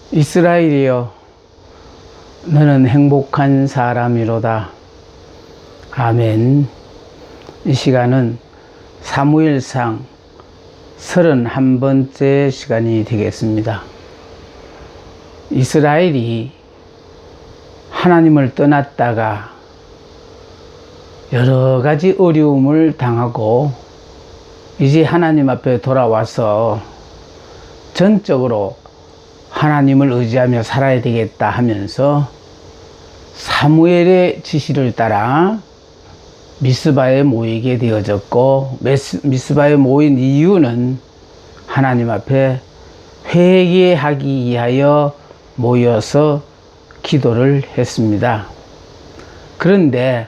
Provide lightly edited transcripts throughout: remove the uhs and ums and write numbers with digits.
이스라엘이여, 너는 행복한 사람이로다. 아멘. 이 시간은 사무엘상 31번째 시간이 되겠습니다. 이스라엘이 하나님을 떠났다가 여러 가지 어려움을 당하고 이제 하나님 앞에 돌아와서 전적으로 하나님을 의지하며 살아야 되겠다 하면서 사무엘의 지시를 따라 미스바에 모이게 되어졌고, 미스바에 모인 이유는 하나님 앞에 회개하기 위하여 모여서 기도를 했습니다. 그런데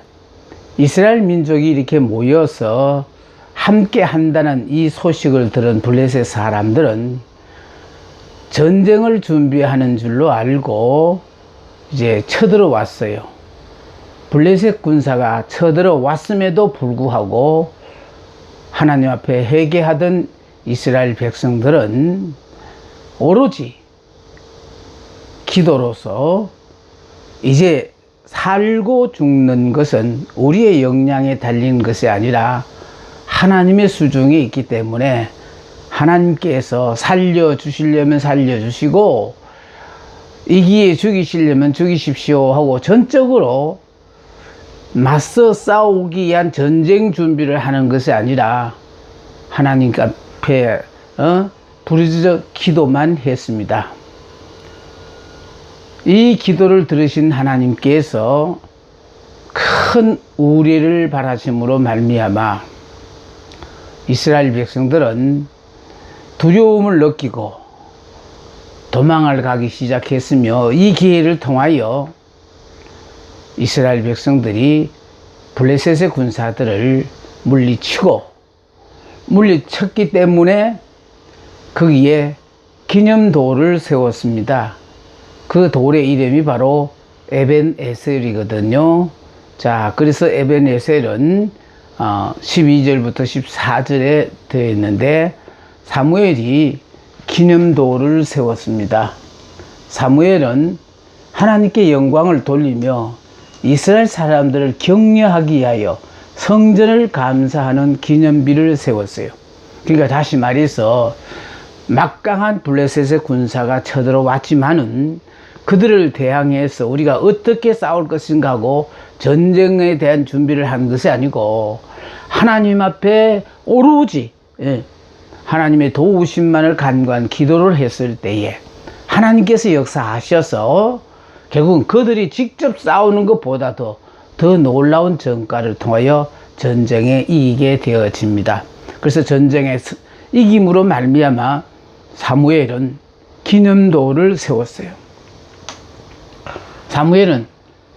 이스라엘 민족이 이렇게 모여서 함께 한다는 이 소식을 들은 블레셋 사람들은 전쟁을 준비하는 줄로 알고 이제 쳐들어왔어요. 블레셋 군사가 쳐들어왔음에도 불구하고 하나님 앞에 회개하던 이스라엘 백성들은 오로지 기도로서 이제 살고 죽는 것은 우리의 역량에 달린 것이 아니라 하나님의 수중에 있기 때문에 하나님께서 살려주시려면 살려주시고 이기에 죽이시려면 죽이십시오 하고 전적으로 맞서 싸우기 위한 전쟁 준비를 하는 것이 아니라 하나님 앞에 부르짖어 기도만 했습니다. 이 기도를 들으신 하나님께서 큰 우레를 바라심으로 말미암아 이스라엘 백성들은 두려움을 느끼고 도망을 가기 시작했으며, 이 기회를 통하여 이스라엘 백성들이 블레셋의 군사들을 물리쳤기 때문에 거기에 기념돌을 세웠습니다. 그 돌의 이름이 바로 에벤에셀이거든요. 자, 그래서 에벤에셀은 12절부터 14절에 되어 있는데 사무엘이 기념돌을 세웠습니다. 사무엘은 하나님께 영광을 돌리며 이스라엘 사람들을 격려하기 위하여 성전을 감사하는 기념비를 세웠어요. 그러니까 다시 말해서 막강한 블레셋의 군사가 쳐들어왔지만은 그들을 대항해서 우리가 어떻게 싸울 것인가 하고 전쟁에 대한 준비를 한 것이 아니고 하나님 앞에 오로지 하나님의 도우심만을 간구한 기도를 했을 때에 하나님께서 역사하셔서 결국은 그들이 직접 싸우는 것보다도 더 놀라운 전과를 통하여 전쟁에 이기게 되어집니다. 그래서 전쟁에 이김으로 말미암아 사무엘은 기념돌을 세웠어요. 사무엘은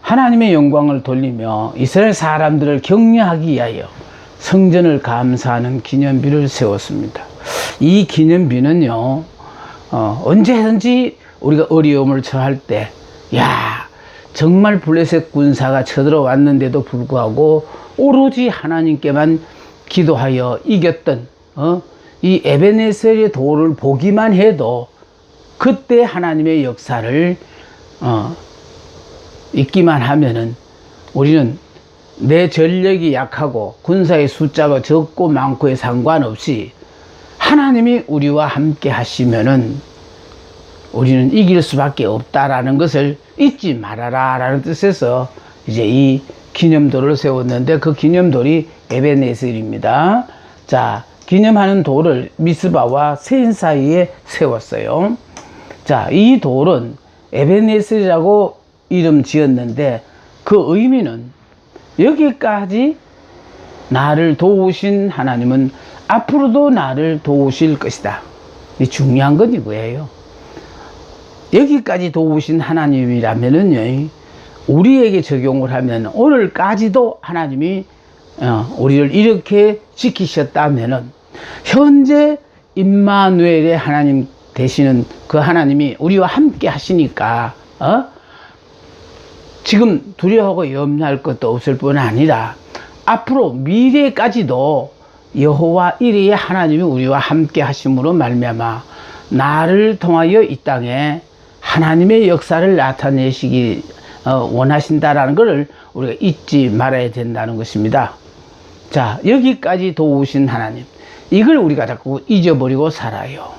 하나님의 영광을 돌리며 이스라엘 사람들을 격려하기 위하여 성전을 감사하는 기념비를 세웠습니다. 이 기념비는요, 언제든지 우리가 어려움을 처할 때, 정말 블레셋 군사가 쳐들어왔는데도 불구하고 오로지 하나님께만 기도하여 이겼던 이 에벤에셀의 돌을 보기만 해도 그때 하나님의 역사를 있기만 하면은 우리는 내 전력이 약하고 군사의 숫자가 적고 많고에 상관없이 하나님이 우리와 함께 하시면은 우리는 이길 수밖에 없다라는 것을 잊지 말아라 라는 뜻에서 이제 이 기념돌을 세웠는데, 그 기념돌이 에벤에셀입니다. 자, 기념하는 돌을 미스바와 센 사이에 세웠어요. 자, 이 돌은 에벤에셀이라고 이름 지었는데 그 의미는 여기까지 나를 도우신 하나님은 앞으로도 나를 도우실 것이다. 이 중요한 건 이거예요. 여기까지 도우신 하나님이라면은요, 우리에게 적용을 하면 오늘까지도 하나님이 우리를 이렇게 지키셨다면은 현재 임마누엘의 하나님 되시는 그 하나님이 우리와 함께 하시니까 지금 두려워하고 염려할 것도 없을 뿐 아니라 앞으로 미래까지도 여호와 이레의 하나님이 우리와 함께 하심으로 말미암아 나를 통하여 이 땅에 하나님의 역사를 나타내시기 원하신다라는 것을 우리가 잊지 말아야 된다는 것입니다. 자, 여기까지 도우신 하나님, 이걸 우리가 자꾸 잊어버리고 살아요.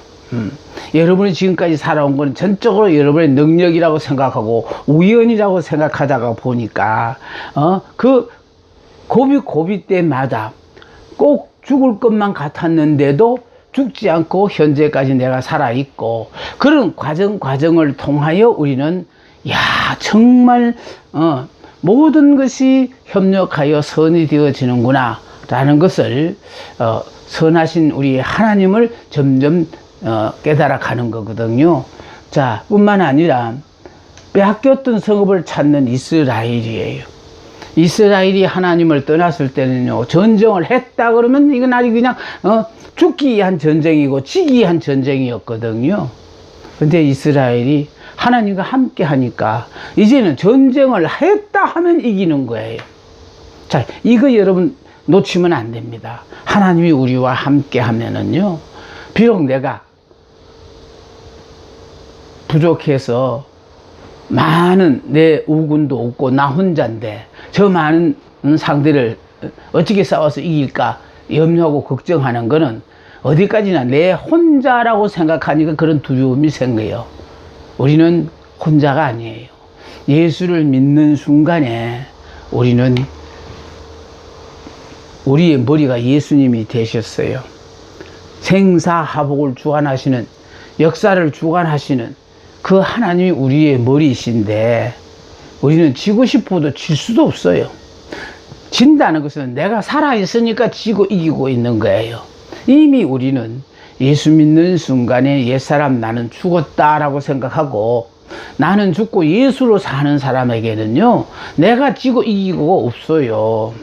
여러분이 지금까지 살아온 건 전적으로 여러분의 능력이라고 생각하고 우연이라고 생각하다가 보니까 그 고비 때마다 꼭 죽을 것만 같았는데도 죽지 않고 현재까지 내가 살아있고, 그런 과정을 통하여 우리는 정말 모든 것이 협력하여 선이 되어지는구나 라는 것을 선하신 우리 하나님을 점점 깨달아 가는 거거든요. 자, 뿐만 아니라 빼앗겼던 성읍을 찾는 이스라엘이에요. 이스라엘이 하나님을 떠났을 때는요, 전쟁을 했다 그러면 이건 아주 그냥 죽기 위한 전쟁이고 지기 위한 전쟁이었거든요. 근데 이스라엘이 하나님과 함께 하니까 이제는 전쟁을 했다 하면 이기는 거예요. 자, 이거 여러분 놓치면 안 됩니다. 하나님이 우리와 함께 하면은요, 비록 내가 부족해서 많은 내 우군도 없고 나 혼자인데 저 많은 상대를 어떻게 싸워서 이길까 염려하고 걱정하는 거는 어디까지나 내 혼자라고 생각하니까 그런 두려움이 생겨요. 우리는 혼자가 아니에요. 예수를 믿는 순간에 우리는 우리의 머리가 예수님이 되셨어요. 생사하복을 주관하시는, 역사를 주관하시는 그 하나님이 우리의 머리이신데 우리는 지고 싶어도 질 수도 없어요. 진다는 것은 내가 살아있으니까 지고 이기고 있는 거예요. 이미 우리는 예수 믿는 순간에 옛사람 나는 죽었다라고 생각하고 나는 죽고 예수로 사는 사람에게는요, 내가 지고 이기고가 없어요.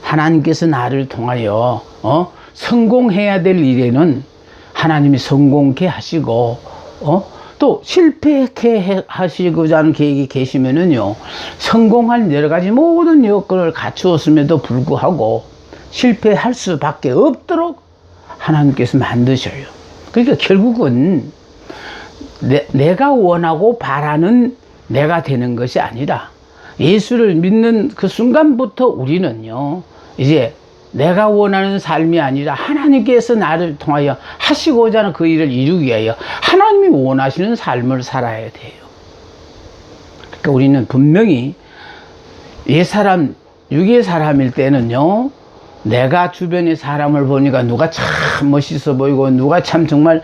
하나님께서 나를 통하여 성공해야 될 일에는 하나님이 성공케 하시고 또 실패케 하시고자 하는 계획이 계시면은요, 성공할 여러 가지 모든 여건을 갖추었음에도 불구하고 실패할 수밖에 없도록 하나님께서 만드셔요. 그러니까 결국은 내가 원하고 바라는 내가 되는 것이 아니라 예수를 믿는 그 순간부터 우리는요, 이제 내가 원하는 삶이 아니라 하나님께서 나를 통하여 하시고자 하는 그 일을 이루기 위하여 하나님이 원하시는 삶을 살아야 돼요. 그러니까 우리는 분명히 옛사람, 육의 사람일 때는요, 내가 주변의 사람을 보니까 누가 참 멋있어 보이고 누가 참 정말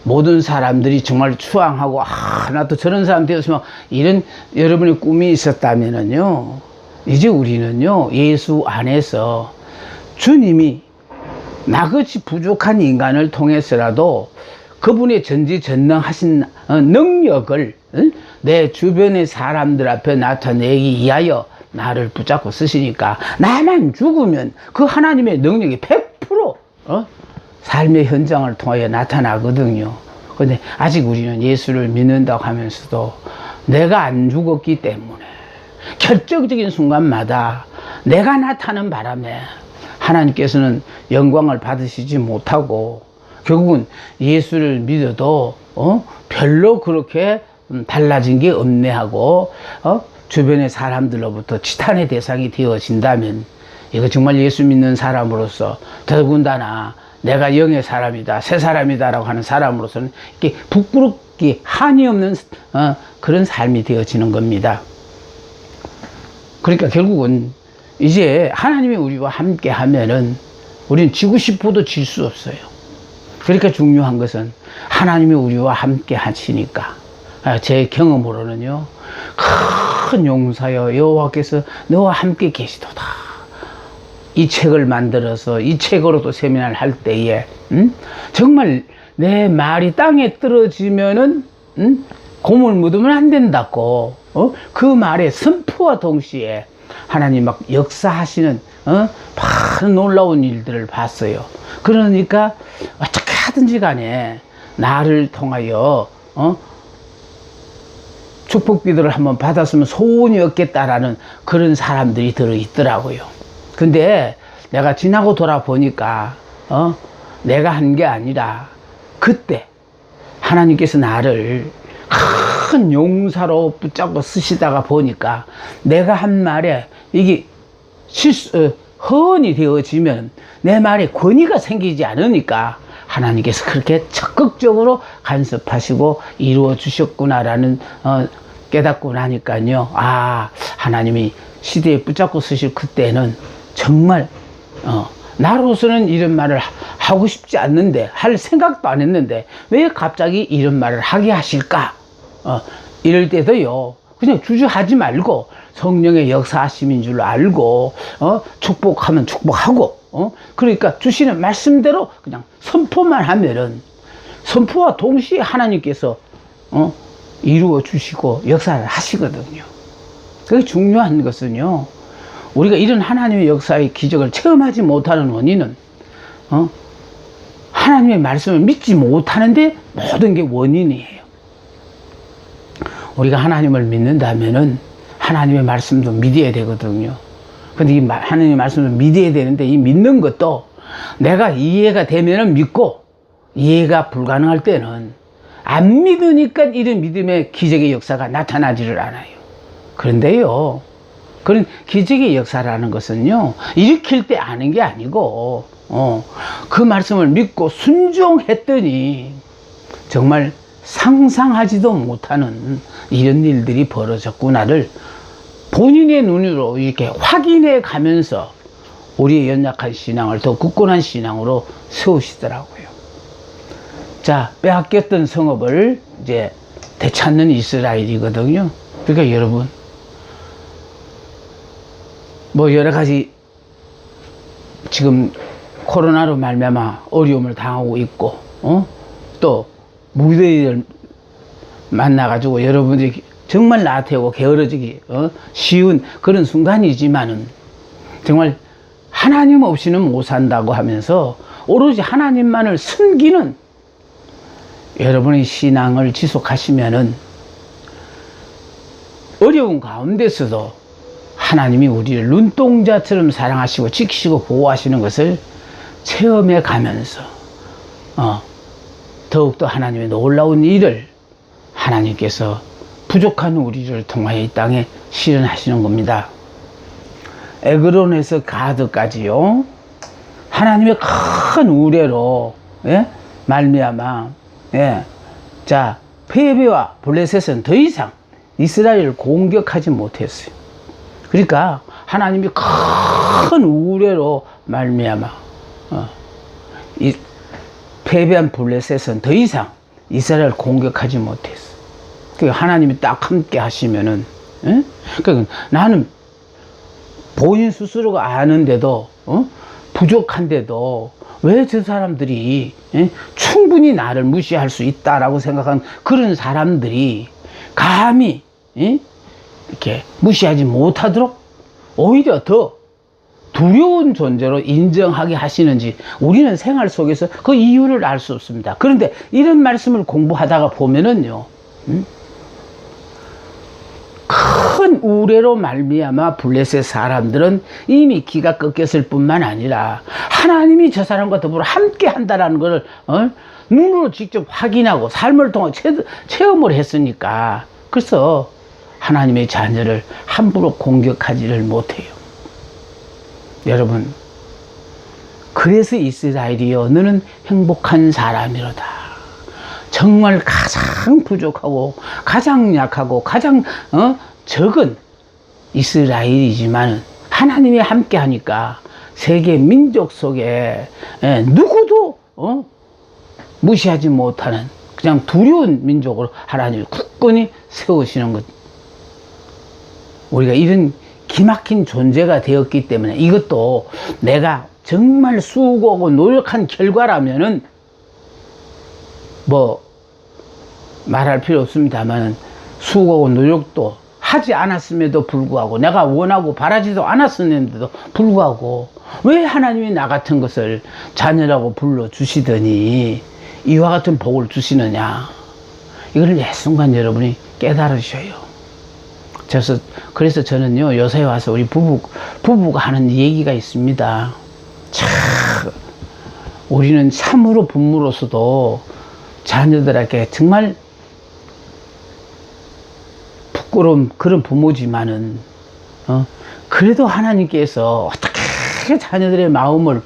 모든 사람들이 정말 추앙하고 나도 저런 사람 되었으면, 이런 여러분의 꿈이 있었다면은요, 이제 우리는요, 예수 안에서 주님이 나같이 부족한 인간을 통해서라도 그분의 전지전능하신 능력을 내 주변의 사람들 앞에 나타내기 위하여 나를 붙잡고 쓰시니까 나만 죽으면 그 하나님의 능력이 100% 삶의 현장을 통하여 나타나거든요. 근데 아직 우리는 예수를 믿는다고 하면서도 내가 안 죽었기 때문에 결정적인 순간마다 내가 나타나는 바람에 하나님께서는 영광을 받으시지 못하고 결국은 예수를 믿어도 별로 그렇게 달라진 게 없네 하고 주변의 사람들로부터 지탄의 대상이 되어진다면, 이거 정말 예수 믿는 사람으로서 더군다나 내가 영의 사람이다, 새 사람이다 라고 하는 사람으로서는 이렇게 부끄럽기 한이 없는 그런 삶이 되어지는 겁니다. 그러니까 결국은 이제 하나님이 우리와 함께 하면은 우리는 지고 싶어도 질 수 없어요. 그러니까 중요한 것은 하나님이 우리와 함께 하시니까, 제 경험으로는요, 큰 용사여 여호와께서 너와 함께 계시도다, 이 책을 만들어서 이 책으로도 세미나를 할 때에 정말 내 말이 땅에 떨어지면은 고물 묻으면 안 된다고 그 말의 선포와 동시에 하나님 막 역사하시는 많은 놀라운 일들을 봤어요. 그러니까 어떻게 하든지 간에 나를 통하여 축복 기도를 한번 받았으면 소원이 없겠다라는 그런 사람들이 들어있더라고요. 근데 내가 지나고 돌아보니까 내가 한 게 아니라 그때 하나님께서 나를 큰 용사로 붙잡고 쓰시다가 보니까 내가 한 말에 이게 허언이 되어지면 내 말에 권위가 생기지 않으니까 하나님께서 그렇게 적극적으로 간섭하시고 이루어 주셨구나라는 깨닫고 나니까요. 아, 하나님이 시대에 붙잡고 쓰실 그때는 정말 나로서는 이런 말을 하고 싶지 않는데, 할 생각도 안 했는데 왜 갑자기 이런 말을 하게 하실까? 이럴 때도요, 그냥 주저하지 말고 성령의 역사하심인 줄 알고 축복하면 축복하고 그러니까 주시는 말씀대로 그냥 선포만 하면은 선포와 동시에 하나님께서 이루어 주시고 역사를 하시거든요. 그게 중요한 것은요, 우리가 이런 하나님의 역사의 기적을 체험하지 못하는 원인은 하나님의 말씀을 믿지 못하는데 모든 게 원인이에요. 우리가 하나님을 믿는다면은 하나님의 말씀도 믿어야 되거든요. 근데 이 하나님의 말씀을 믿어야 되는데, 이 믿는 것도 내가 이해가 되면은 믿고, 이해가 불가능할 때는 안 믿으니까 이런 믿음의 기적의 역사가 나타나지를 않아요. 그런데요, 그런 기적의 역사라는 것은요, 일으킬 때 아는 게 아니고 그 말씀을 믿고 순종했더니 정말 상상하지도 못하는 이런 일들이 벌어졌구나를 본인의 눈으로 이렇게 확인해 가면서 우리의 연약한 신앙을 더 굳건한 신앙으로 세우시더라고요. 자, 빼앗겼던 성읍을 이제 되찾는 이스라엘이거든요. 그러니까 여러분, 뭐 여러 가지 지금 코로나로 말미암아 어려움을 당하고 있고, 또 무대를 만나가지고 여러분들이 정말 나태하고 게으러지기 쉬운 그런 순간이지만은, 정말 하나님 없이는 못 산다고 하면서 오로지 하나님만을 섬기는 여러분의 신앙을 지속하시면은 어려운 가운데서도 하나님이 우리를 눈동자처럼 사랑하시고 지키시고 보호하시는 것을 체험해 가면서 더욱더 하나님의 놀라운 일을 하나님께서 부족한 우리를 통하여 이 땅에 실현하시는 겁니다. 에그론에서 가드까지요, 하나님의 큰 우레로 말미암아 자, 페베와 블레셋은 더 이상 이스라엘을 공격하지 못했어요. 그러니까 하나님이 큰 우레로 말미암아 이 패배한 블레셋은 더 이상 이스라엘을 공격하지 못했어. 그러니까 하나님이 딱 함께 하시면은, 그러니까 나는 본인 스스로가 아는데도 부족한데도 왜 저 사람들이 충분히 나를 무시할 수 있다라고 생각한 그런 사람들이 감히 이렇게 무시하지 못하도록 오히려 더 두려운 존재로 인정하게 하시는지 우리는 생활 속에서 그 이유를 알 수 없습니다. 그런데 이런 말씀을 공부하다가 보면은요, 큰 우레로 말미암아 블레셋 사람들은 이미 기가 꺾였을 뿐만 아니라 하나님이 저 사람과 더불어 함께 한다라는 것을 눈으로 직접 확인하고 삶을 통해 체험을 했으니까, 그래서 하나님의 자녀를 함부로 공격하지를 못해요. 여러분, 그래서 이스라엘이여 너는 행복한 사람이로다. 정말 가장 부족하고 가장 약하고 가장 적은 이스라엘이지만 하나님이 함께 하니까 세계 민족 속에 누구도 무시하지 못하는 그냥 두려운 민족으로 하나님이 굳건히 세우시는 것. 우리가 이런 기막힌 존재가 되었기 때문에, 이것도 내가 정말 수고하고 노력한 결과라면은 뭐 말할 필요 없습니다만, 수고하고 노력도 하지 않았음에도 불구하고, 내가 원하고 바라지도 않았음에도 불구하고 왜 하나님이 나 같은 것을 자녀라고 불러주시더니 이와 같은 복을 주시느냐, 이걸 매 순간 여러분이 깨달으셔요. 그래서 저는요, 요새 와서 우리 부부가 하는 얘기가 있습니다. 참, 우리는 참으로 부모로서도 자녀들에게 정말 부끄러운 그런 부모지만은 그래도 하나님께서 어떻게 자녀들의 마음을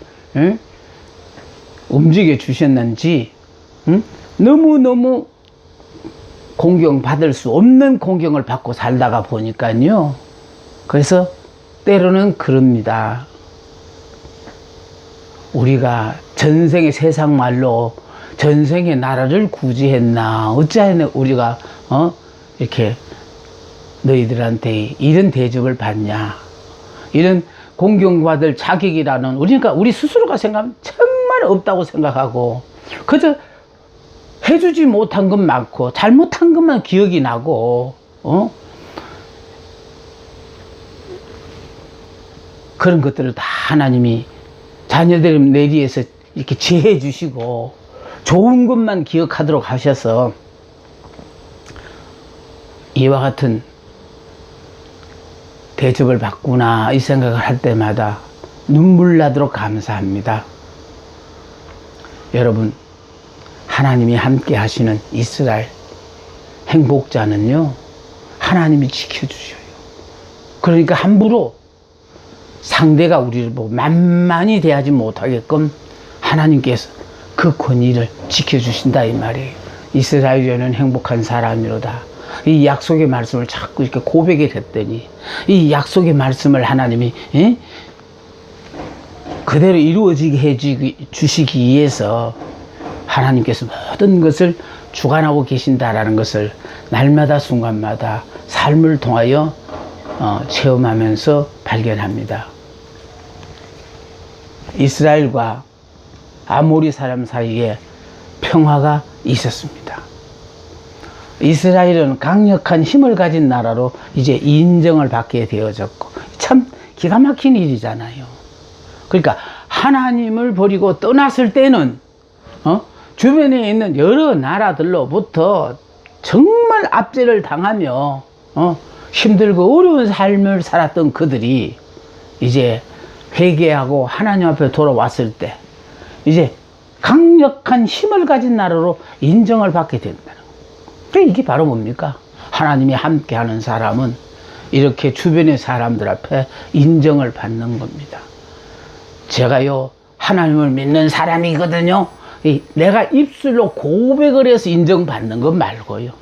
움직여 주셨는지 너무너무 공경받을 수 없는 공경을 받고 살다가 보니까요. 그래서 때로는 그럽니다. 우리가 전생에 세상 말로 전생에 나라를 구제했나 어찌하여 우리가 이렇게 너희들한테 이런 대접을 받냐, 이런 공경받을 자격이라는 우리 스스로가 생각하면 정말 없다고 생각하고 그저 해주지 못한 것 많고 잘못한 것만 기억이 나고 그런 것들을 다 하나님이 자녀들 내리에서 이렇게 지혜 주시고 좋은 것만 기억하도록 하셔서 이와 같은 대접을 받구나 이 생각을 할 때마다 눈물 나도록 감사합니다. 여러분, 하나님이 함께 하시는 이스라엘 행복자는요, 하나님이 지켜주셔요. 그러니까 함부로 상대가 우리를 보고 만만히 대하지 못하게끔 하나님께서 그 권위를 지켜주신다 이 말이에요. 이스라엘은 행복한 사람이로다. 이 약속의 말씀을 자꾸 이렇게 고백을 했더니 이 약속의 말씀을 하나님이 그대로 이루어지게 해주시기 위해서 하나님께서 모든 것을 주관하고 계신다라는 것을 날마다 순간마다 삶을 통하여 체험하면서 발견합니다. 이스라엘과 아모리 사람 사이에 평화가 있었습니다. 이스라엘은 강력한 힘을 가진 나라로 이제 인정을 받게 되어졌고, 참 기가 막힌 일이잖아요. 그러니까 하나님을 버리고 떠났을 때는 주변에 있는 여러 나라들로부터 정말 압제를 당하며 힘들고 어려운 삶을 살았던 그들이 이제 회개하고 하나님 앞에 돌아왔을 때 이제 강력한 힘을 가진 나라로 인정을 받게 된다는 거예요. 이게 바로 뭡니까? 하나님이 함께하는 사람은 이렇게 주변의 사람들 앞에 인정을 받는 겁니다. 제가요, 하나님을 믿는 사람이거든요. 내가 입술로 고백을 해서 인정받는 것 말고요,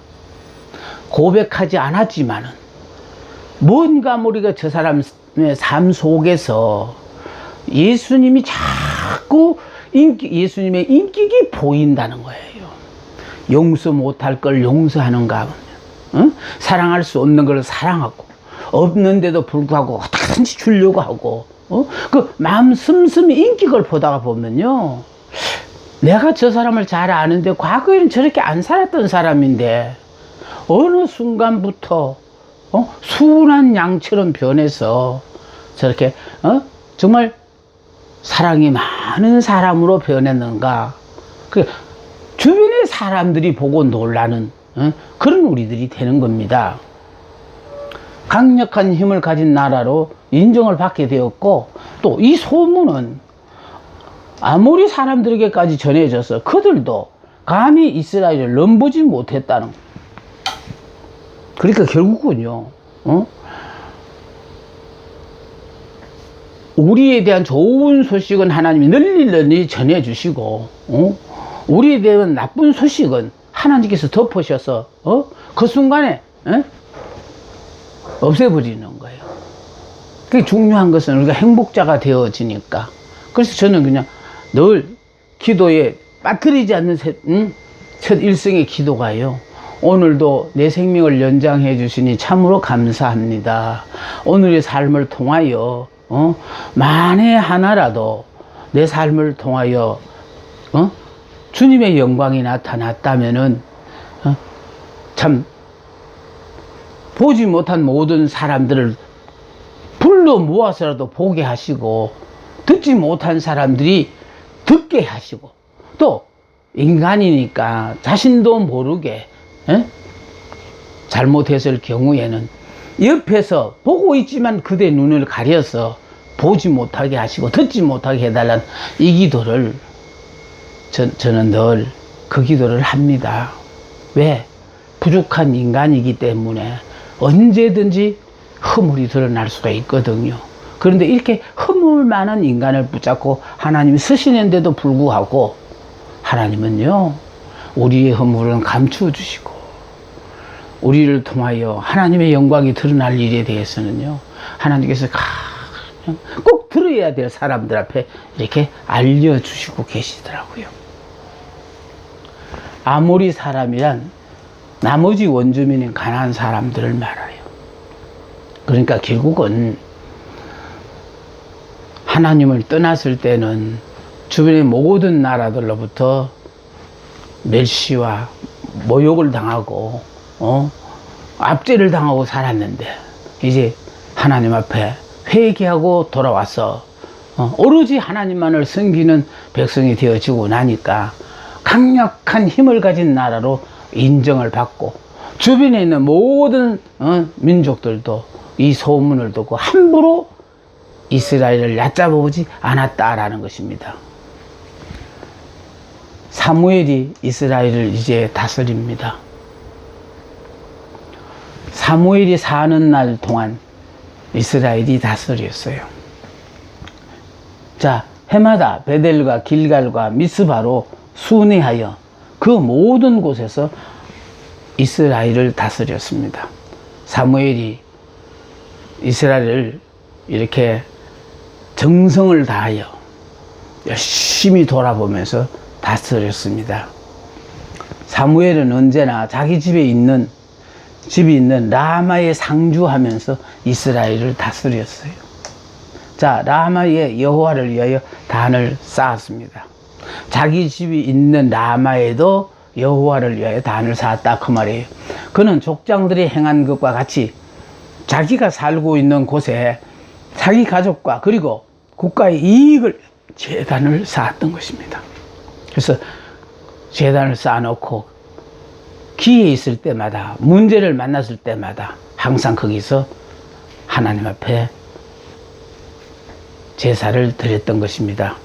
고백하지 않았지만은 뭔가 우리가 저 사람의 삶 속에서 예수님이 자꾸 예수님의 인격이 보인다는 거예요. 용서 못할 걸 용서하는가, 사랑할 수 없는 걸 사랑하고, 없는데도 불구하고 어떻게든지 주려고 하고, 그 마음 씀씀이 인격을 보다가 보면요, 내가 저 사람을 잘 아는데 과거에는 저렇게 안 살았던 사람인데 어느 순간부터 순한 양처럼 변해서 저렇게 정말 사랑이 많은 사람으로 변했는가. 그 주변의 사람들이 보고 놀라는 그런 우리들이 되는 겁니다. 강력한 힘을 가진 나라로 인정을 받게 되었고, 또 이 소문은 아모리 사람들에게까지 전해져서 그들도 감히 이스라엘을 넘보지 못했다는 거예요. 그러니까 결국은요, 우리에 대한 좋은 소식은 하나님이 널리 전해주시고, 우리에 대한 나쁜 소식은 하나님께서 덮으셔서 그 순간에 없애버리는 거예요. 그게 중요한 것은 우리가 행복자가 되어지니까. 그래서 저는 그냥 늘 기도에 빠뜨리지 않는 첫 일생의 기도가요, 오늘도 내 생명을 연장해 주시니 참으로 감사합니다. 오늘의 삶을 통하여 만에 하나라도 내 삶을 통하여 주님의 영광이 나타났다면은 참 보지 못한 모든 사람들을 불러 모아서라도 보게 하시고, 듣지 못한 사람들이 듣게 하시고, 또 인간이니까 자신도 모르게 잘못했을 경우에는 옆에서 보고 있지만 그대 눈을 가려서 보지 못하게 하시고 듣지 못하게 해달라는 이 기도를 저는 늘 그 기도를 합니다. 왜? 부족한 인간이기 때문에 언제든지 허물이 드러날 수가 있거든요. 그런데 이렇게 허물 많은 인간을 붙잡고 하나님이 쓰시는데도 불구하고 하나님은요, 우리의 허물은 감추어 주시고 우리를 통하여 하나님의 영광이 드러날 일에 대해서는요, 하나님께서 그냥 꼭 들어야 될 사람들 앞에 이렇게 알려주시고 계시더라고요. 아모리 사람이란 나머지 원주민인 가나안 사람들을 말해요. 그러니까 결국은 하나님을 떠났을 때는 주변의 모든 나라들로부터 멸시와 모욕을 당하고 압제를 당하고 살았는데, 이제 하나님 앞에 회개하고 돌아와서 오로지 하나님만을 섬기는 백성이 되어지고 나니까 강력한 힘을 가진 나라로 인정을 받고, 주변에 있는 모든 민족들도 이 소문을 듣고 함부로 이스라엘을 얕잡아보지 않았다라는 것입니다. 사무엘이 이스라엘을 이제 다스립니다. 사무엘이 사는 날 동안 이스라엘이 다스렸어요. 자, 해마다 베델과 길갈과 미스바로 순회하여 그 모든 곳에서 이스라엘을 다스렸습니다. 사무엘이 이스라엘을 이렇게 정성을 다하여 열심히 돌아보면서 다스렸습니다. 사무엘은 언제나 자기 집이 있는 라마에 상주하면서 이스라엘을 다스렸어요. 자, 라마에 여호와를 위하여 단을 쌓았습니다. 자기 집이 있는 라마에도 여호와를 위하여 단을 쌓았다, 그 말이에요. 그는 족장들이 행한 것과 같이 자기가 살고 있는 곳에 자기 가족과 그리고 국가의 이익을 제단을 쌓았던 것입니다. 그래서 제단을 쌓아놓고 기회 있을 때마다, 문제를 만났을 때마다 항상 거기서 하나님 앞에 제사를 드렸던 것입니다.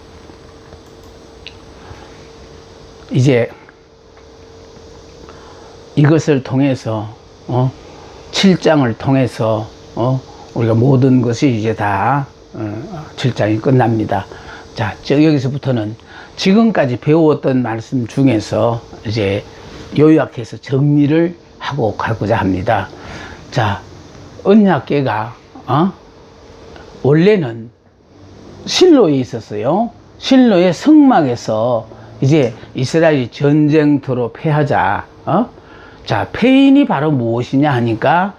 이제 이것을 통해서 7장을 통해서 우리가 모든 것이 이제 다 7장이 끝납니다. 자, 여기서부터는 지금까지 배웠던 말씀 중에서 이제 요약해서 정리를 하고 가고자 합니다. 자, 언약궤가 원래는 실로에 있었어요. 실로의 성막에서 이제 이스라엘이 전쟁터로 패하자. 자, 패인이 바로 무엇이냐 하니까,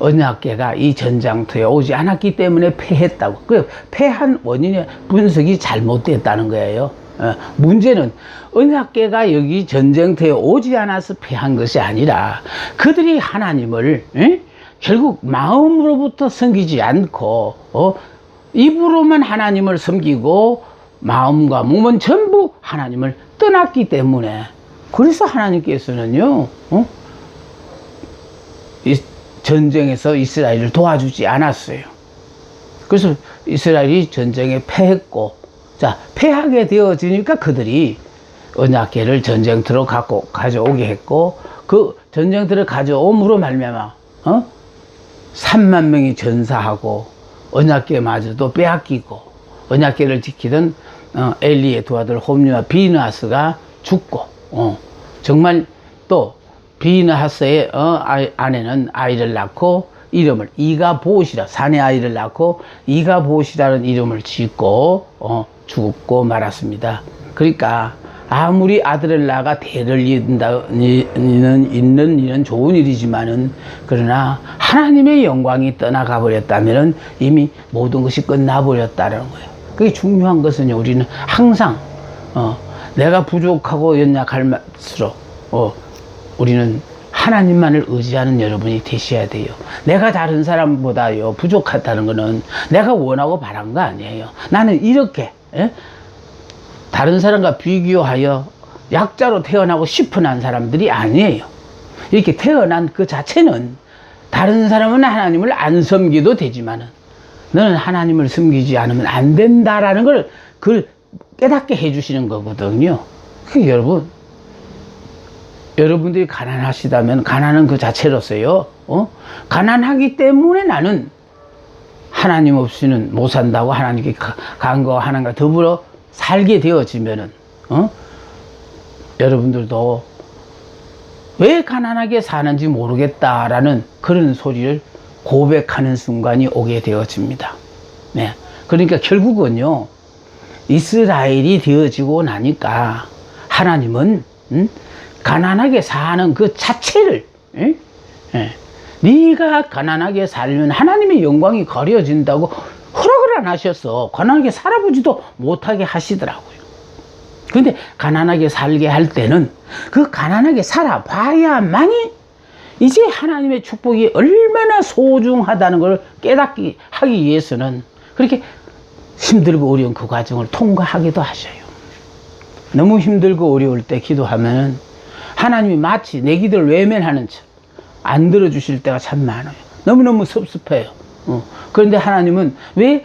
언약궤가 이 전장터에 오지 않았기 때문에 패했다고. 그 패한 원인의 분석이 잘못됐다는 거예요. 문제는 언약궤가 여기 전쟁터에 오지 않아서 패한 것이 아니라 그들이 하나님을 결국 마음으로부터 섬기지 않고 입으로만 하나님을 섬기고 마음과 몸은 전부 하나님을 떠났기 때문에, 그래서 하나님께서는요 이 전쟁에서 이스라엘을 도와주지 않았어요. 그래서 이스라엘이 전쟁에 패했고, 자, 패하게 되어지니까 그들이 언약궤를 전쟁터로 가져오게 했고, 그 전쟁터를 가져옴으로 말미암아 3만 명이 전사하고 언약궤마저도 빼앗기고, 언약궤를 지키던 엘리의 두 아들 홈리와 비느하스가 죽고, 정말 또 비느하스의 아내는 아이를 낳고 이름을 이가보옷이라, 사내 아이를 낳고 이가보옷이라는 이름을 짓고 죽고 말았습니다. 그러니까 아무리 아들을 낳아 대를 잇는 일은 좋은 일이지만은, 그러나 하나님의 영광이 떠나가 버렸다면은 이미 모든 것이 끝나버렸다는 거예요. 그게 중요한 것은요, 우리는 항상 내가 부족하고 연약할수록 우리는 하나님만을 의지하는 여러분이 되셔야 돼요. 내가 다른 사람보다요 부족하다는 거는 내가 원하고 바란 거 아니에요. 나는 이렇게 다른 사람과 비교하여 약자로 태어나고 싶어난 사람들이 아니에요. 이렇게 태어난 그 자체는 다른 사람은 하나님을 안 섬기도 되지만은 너는 하나님을 섬기지 않으면 안 된다라는 걸 그걸 깨닫게 해주시는 거거든요. 여러분, 여러분들이 가난하시다면 가난은 그 자체로서요, 가난하기 때문에 나는 하나님 없이는 못 산다고 하나님께 간거 하나님과 더불어 살게 되어지면은, 여러분들도 왜 가난하게 사는지 모르겠다라는 그런 소리를 고백하는 순간이 오게 되어집니다. 네. 그러니까 결국은요, 이스라엘이 되어지고 나니까 하나님은, 가난하게 사는 그 자체를, 네가 가난하게 살면 하나님의 영광이 가려진다고 허락을 안 하셨어. 가난하게 살아보지도 못하게 하시더라고요. 근데 가난하게 살게 할 때는 그 가난하게 살아봐야만이 이제 하나님의 축복이 얼마나 소중하다는 걸 깨닫기 하기 위해서는 그렇게 힘들고 어려운 그 과정을 통과하기도 하셔요. 너무 힘들고 어려울 때 기도하면은 하나님이 마치 내 기도를 외면하는 척 안 들어주실 때가 참 많아요. 너무너무 섭섭해요. 그런데 하나님은 왜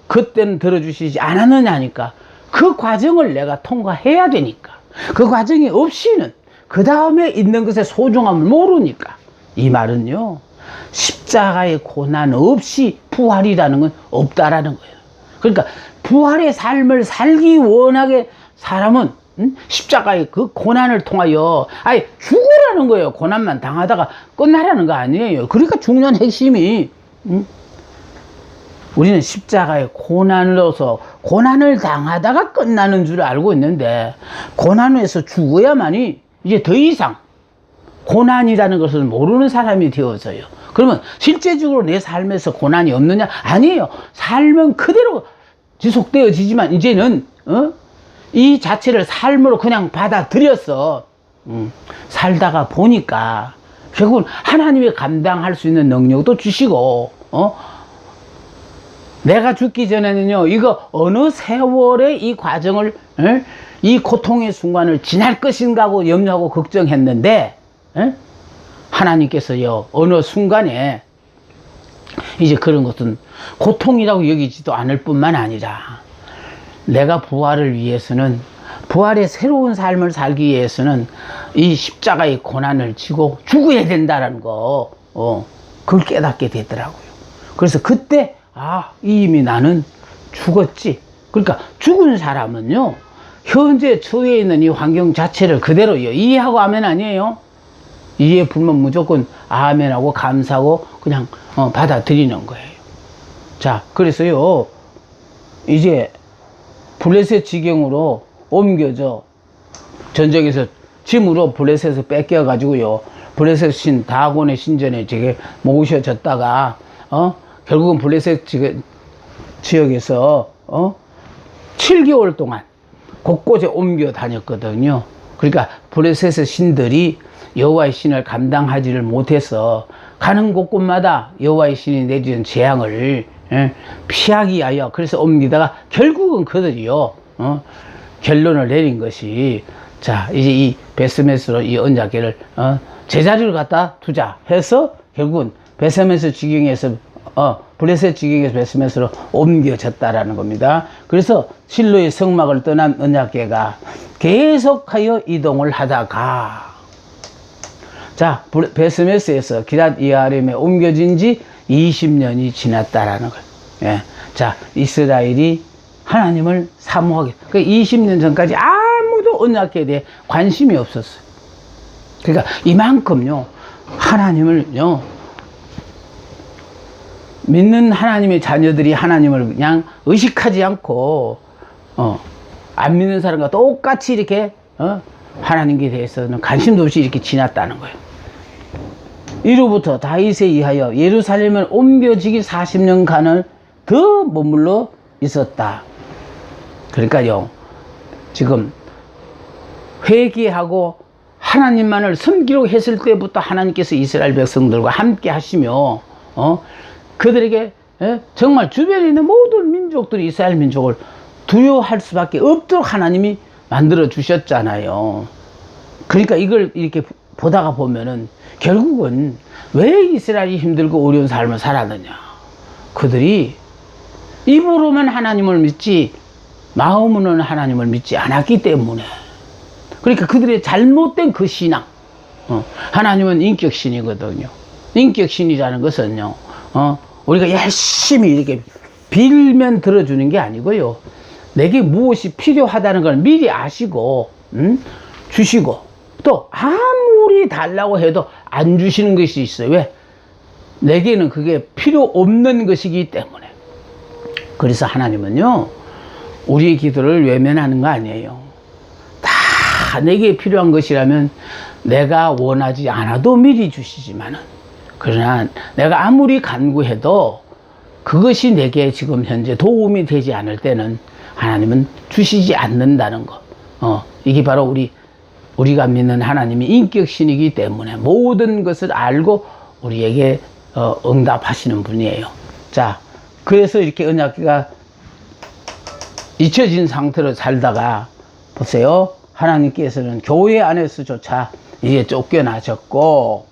그때는 들어주시지 않았느냐 하니까 그 과정을 내가 통과해야 되니까, 그 과정이 없이는 그 다음에 있는 것의 소중함을 모르니까. 이 말은요, 십자가의 고난 없이 부활이라는 건 없다라는 거예요. 그러니까 부활의 삶을 살기 원하게 사람은 십자가의 그 고난을 통하여 아예 죽으라는 거예요. 고난만 당하다가 끝나라는 거 아니에요. 그러니까 중요한 핵심이, 우리는 십자가의 고난으로서 고난을 당하다가 끝나는 줄 알고 있는데, 고난에서 죽어야만이 이제 더 이상 고난이라는 것을 모르는 사람이 되어져요. 그러면 실제적으로 내 삶에서 고난이 없느냐? 아니에요. 삶은 그대로 지속되어지지만 이제는 이 자체를 삶으로 그냥 받아들였어. 살다가 보니까 결국은 하나님이 감당할 수 있는 능력도 주시고, 내가 죽기 전에는요, 이거 어느 세월에 이 과정을, 이 고통의 순간을 지날 것인가 하고 염려하고 걱정했는데, 하나님께서요, 어느 순간에 이제 그런 것은 고통이라고 여기지도 않을 뿐만 아니라, 내가 부활을 위해서는, 부활의 새로운 삶을 살기 위해서는 이 십자가의 고난을 지고 죽어야 된다는 거, 그걸 깨닫게 되더라고요. 그래서 그때, 이미 나는 죽었지. 그러니까 죽은 사람은요, 현재 처해 있는 이 환경 자체를 그대로요, 이해하고 아멘 아니에요? 이해 불면 무조건 아멘하고 감사하고 그냥 받아들이는 거예요. 자, 그래서요, 이제 블레셋 지경으로 옮겨져, 전쟁에서 짐으로 블레셋에서 뺏겨가지고요, 블레셋 신 다곤의 신전에 저게 모셔졌다가, 결국은 블레셋 지역에서 7개월 동안 곳곳에 옮겨 다녔거든요. 그러니까 블레셋의 신들이 여호와의 신을 감당하지를 못해서 가는 곳곳마다 여호와의 신이 내리는 재앙을 피하기 위하여 그래서 옮기다가 결국은 그들이요, 결론을 내린 것이, 자, 이제 이 베스메스로 이 언약궤를 제자리를 갖다 두자 해서 결국은 베스메스 지경에서 블레셋 지경에서 베스메스로 옮겨졌다라는 겁니다. 그래서 실로의 성막을 떠난 언약궤가 계속하여 이동을 하다가, 자, 베스메스에서 기랏 이아림에 옮겨진 지 20년이 지났다라는 거예요. 예. 자, 이스라엘이 하나님을 사모하게, 그 20년 전까지 아무도 언약궤에 대해 관심이 없었어요. 그러니까 이만큼요, 하나님을요, 믿는 하나님의 자녀들이 하나님을 그냥 의식하지 않고, 안 믿는 사람과 똑같이 이렇게, 하나님께 대해서는 관심도 없이 이렇게 지났다는 거예요. 이로부터 다윗에 의하여 예루살렘을 옮겨지기 40년간을 더 머물러 있었다. 그러니까요, 지금 회개하고 하나님만을 섬기려고 했을 때부터 하나님께서 이스라엘 백성들과 함께 하시며, 그들에게 정말 주변에 있는 모든 민족들이 이스라엘 민족을 두려워할 수밖에 없도록 하나님이 만들어 주셨잖아요. 그러니까 이걸 이렇게 보다가 보면은 결국은 왜 이스라엘이 힘들고 어려운 삶을 살았느냐, 그들이 입으로만 하나님을 믿지 마음으로는 하나님을 믿지 않았기 때문에, 그러니까 그들의 잘못된 그 신앙. 하나님은 인격신이거든요. 인격신이라는 것은요, 우리가 열심히 이렇게 빌면 들어주는 게 아니고요. 내게 무엇이 필요하다는 걸 미리 아시고, 주시고, 또 아무리 달라고 해도 안 주시는 것이 있어요. 왜? 내게는 그게 필요 없는 것이기 때문에. 그래서 하나님은요, 우리의 기도를 외면하는 거 아니에요. 다 내게 필요한 것이라면 내가 원하지 않아도 미리 주시지만은, 그러나 내가 아무리 간구해도 그것이 내게 지금 현재 도움이 되지 않을 때는 하나님은 주시지 않는다는 것. 이게 바로 우리가 믿는 하나님이 인격신이기 때문에 모든 것을 알고 우리에게 응답하시는 분이에요. 자, 그래서 이렇게 언약궤가 잊혀진 상태로 살다가 보세요. 하나님께서는 교회 안에서조차 이제 쫓겨나셨고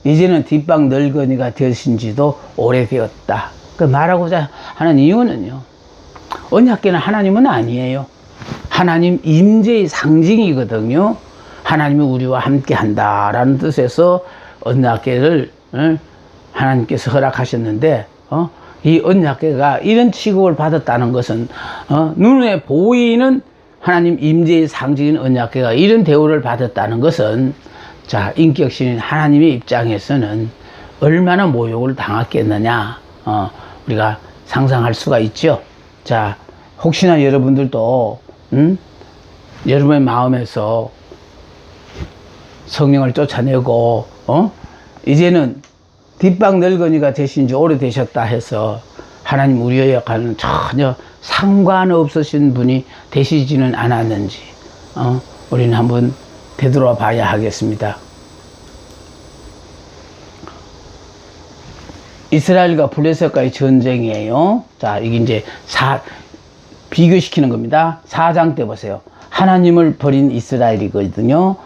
이제는 뒷방 늙은이가 되신 지도 오래되었다. 그 말하고자 하는 이유는요, 언약궤는 하나님은 아니에요. 하나님 임재의 상징이거든요. 하나님이 우리와 함께 한다라는 뜻에서 언약궤를 하나님께서 허락하셨는데, 이 언약궤가 이런 취급을 받았다는 것은, 눈에 보이는 하나님 임재의 상징인 언약궤가 이런 대우를 받았다는 것은, 자, 인격신인 하나님의 입장에서는 얼마나 모욕을 당했겠느냐, 우리가 상상할 수가 있죠. 자, 혹시나 여러분들도, 여러분의 마음에서 성령을 쫓아내고, 이제는 뒷방 늙은이가 되신 지 오래되셨다 해서 하나님 우리의 역할은 전혀 상관없으신 분이 되시지는 않았는지, 우리는 한번 되돌아 봐야 하겠습니다. 이스라엘과 블레셋과의 전쟁이에요. 자, 이게 이제 비교시키는 겁니다. 4장 때 보세요. 하나님을 버린 이스라엘이거든요.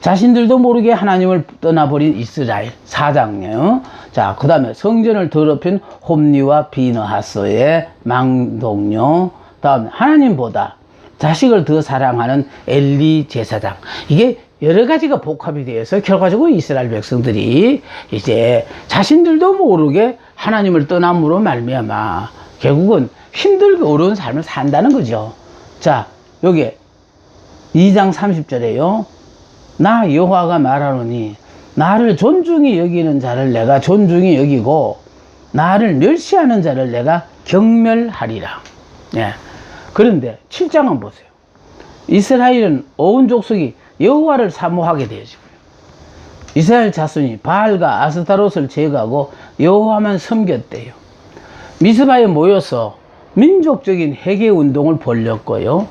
자신들도 모르게 하나님을 떠나버린 이스라엘. 4장이에요. 자, 그 다음에 성전을 더럽힌 홈리와 비느하스의 망동료. 다음 하나님보다 자식을 더 사랑하는 엘리 제사장. 이게 여러 가지가 복합이 되어서 결과적으로 이스라엘 백성들이 이제 자신들도 모르게 하나님을 떠남으로 말미암아 결국은 힘들고 어려운 삶을 산다는 거죠. 자, 여기 2장 30절에요. 나 여호와가 말하노니 나를 존중히 여기는 자를 내가 존중히 여기고 나를 멸시하는 자를 내가 경멸하리라. 예. 그런데 7장은 보세요. 이스라엘은 온 족속이 여호와를 사모하게 되어지고요. 이스라엘 자손이 바알과 아스타롯을 제거하고 여호와만 섬겼대요. 미스바에 모여서 민족적인 회개 운동을 벌였고요.